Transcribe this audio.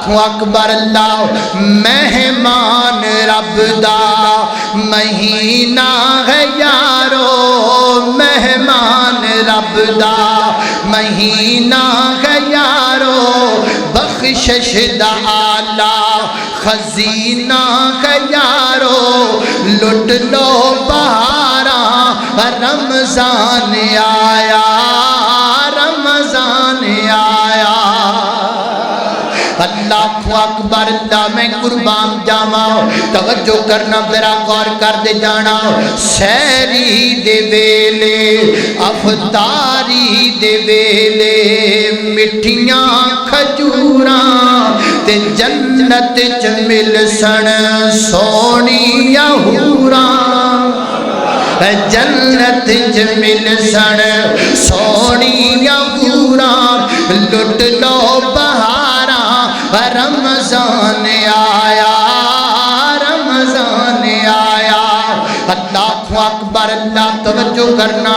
آکھو اکبر اللہ مہمان رب دا مہینہ ہے یارو مہمان رب دا مہینہ ہے یارو بخشش دا آلہ خزینہ ہے یارو لٹ لو بہاراں رمضان آیا رمضان آیا اللہ اکبر اللہ میں قربان جاواں توجہ کرنا ذرا غور کر دے جانا سحری دے ویلے افطاری دے ویلے مٹھیاں کھجوراں تے جنت چ مل سن سونی حوراں جنت چ مل سن سونی حوراں لٹ لو بہاراں رمضان آیا رمضان آیا اللہ اکبر اللہ توجہ کرنا